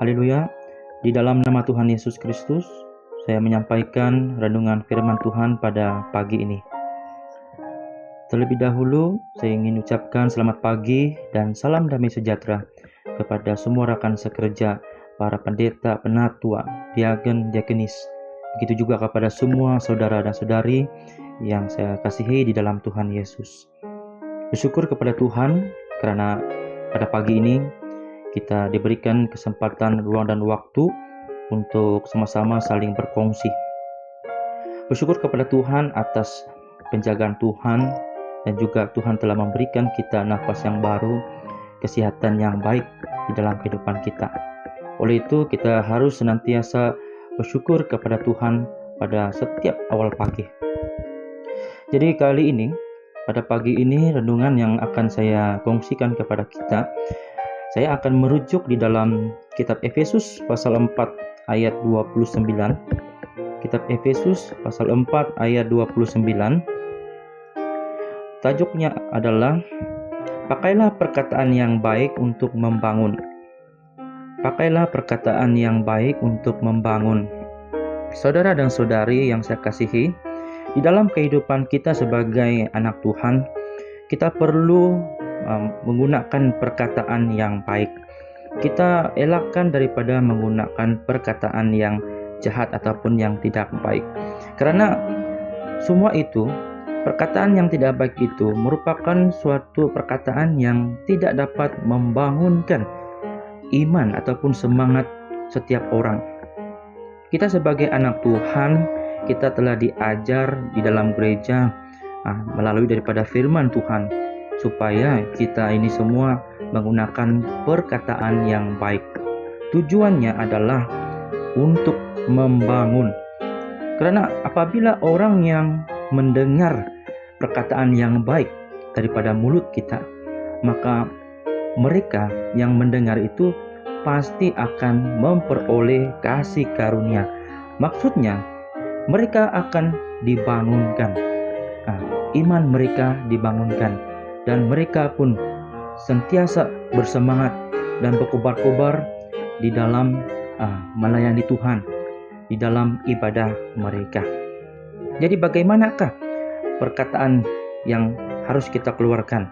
Haleluya. Di dalam nama Tuhan Yesus Kristus, saya menyampaikan renungan firman Tuhan pada pagi ini. Terlebih dahulu, saya ingin ucapkan selamat pagi dan salam damai sejahtera kepada semua rekan sekerja, para pendeta, penatua, diaken, diakenis. Begitu juga kepada semua saudara dan saudari yang saya kasihi di dalam Tuhan Yesus. Bersyukur kepada Tuhan karena pada pagi ini kita diberikan kesempatan, ruang dan waktu untuk sama-sama saling berkongsi. Bersyukur kepada Tuhan atas penjagaan Tuhan, dan juga Tuhan telah memberikan kita nafas yang baru, kesehatan yang baik di dalam kehidupan kita. Oleh itu kita harus senantiasa bersyukur kepada Tuhan pada setiap awal pagi. Jadi kali ini, pada pagi ini renungan yang akan saya kongsikan kepada kita, saya akan merujuk di dalam kitab Efesus pasal 4 ayat 29. Kitab Efesus pasal 4 ayat 29. Tajuknya adalah pakailah perkataan yang baik untuk membangun. Pakailah perkataan yang baik untuk membangun. Saudara dan saudari yang saya kasihi, di dalam kehidupan kita sebagai anak Tuhan, kita perlu menggunakan perkataan yang baik. Kita elakkan daripada menggunakan perkataan yang jahat ataupun yang tidak baik. Karena semua itu, perkataan yang tidak baik itu merupakan suatu perkataan yang tidak dapat membangunkan iman ataupun semangat setiap orang. Kita sebagai anak Tuhan, kita telah diajar di dalam gereja melalui daripada firman Tuhan, supaya kita ini semua menggunakan perkataan yang baik. Tujuannya adalah untuk membangun. Karena apabila orang yang mendengar perkataan yang baik daripada mulut kita, maka mereka yang mendengar itu pasti akan memperoleh kasih karunia. Maksudnya, mereka akan dibangunkan. Iman mereka dibangunkan, dan mereka pun sentiasa bersemangat dan berkobar-kobar di dalam melayani Tuhan, di dalam ibadah mereka. Jadi bagaimanakah perkataan yang harus kita keluarkan?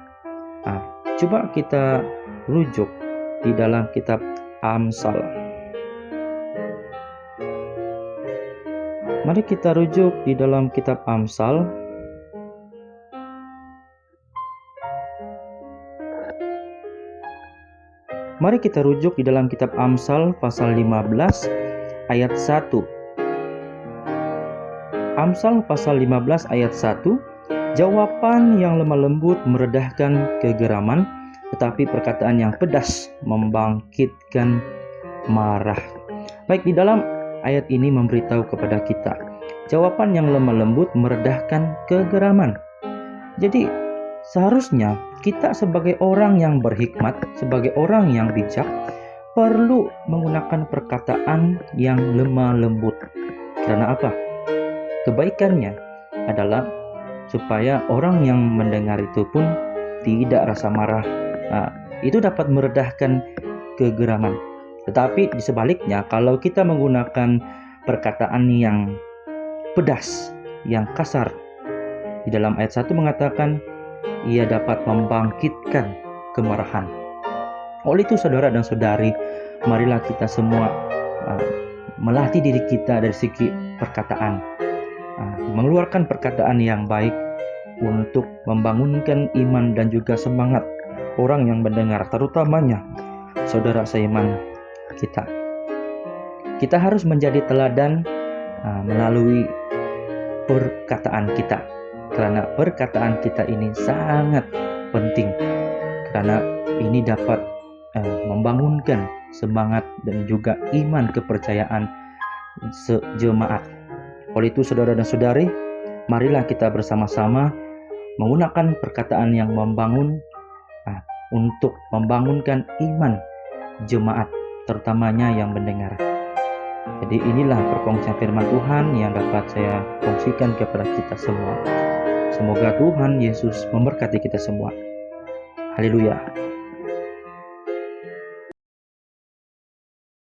Coba kita rujuk di dalam kitab Amsal. Mari kita rujuk di dalam kitab Amsal. Mari kita rujuk di dalam kitab Amsal pasal 15 ayat 1. Amsal pasal 15 ayat 1. Jawaban yang lemah lembut meredahkan kegeraman, tetapi perkataan yang pedas membangkitkan marah. Baik, di dalam ayat ini memberitahu kepada kita, jawaban yang lemah lembut meredahkan kegeraman. Jadi seharusnya kita sebagai orang yang berhikmat, sebagai orang yang bijak, perlu menggunakan perkataan yang lemah lembut. Karena apa? Kebaikannya adalah supaya orang yang mendengar itu pun tidak rasa marah. Itu dapat meredahkan kegeraman. Tetapi di sebaliknya, kalau kita menggunakan perkataan yang pedas, yang kasar, di dalam ayat 1 mengatakan ia dapat membangkitkan kemarahan. Oleh itu saudara dan saudari, marilah kita semua melatih diri kita dari segi perkataan, mengeluarkan perkataan yang baik untuk membangunkan iman dan juga semangat orang yang mendengar, terutamanya saudara seiman kita. Kita harus menjadi teladan melalui perkataan kita, karena perkataan kita ini sangat penting, karena ini dapat membangunkan semangat dan juga iman kepercayaan sejemaat. Oleh itu saudara dan saudari, marilah kita bersama-sama menggunakan perkataan yang membangun untuk membangunkan iman jemaat, terutamanya yang mendengar. Jadi inilah perkongsian firman Tuhan yang dapat saya kongsikan kepada kita semua. Semoga Tuhan Yesus memberkati kita semua. Haleluya.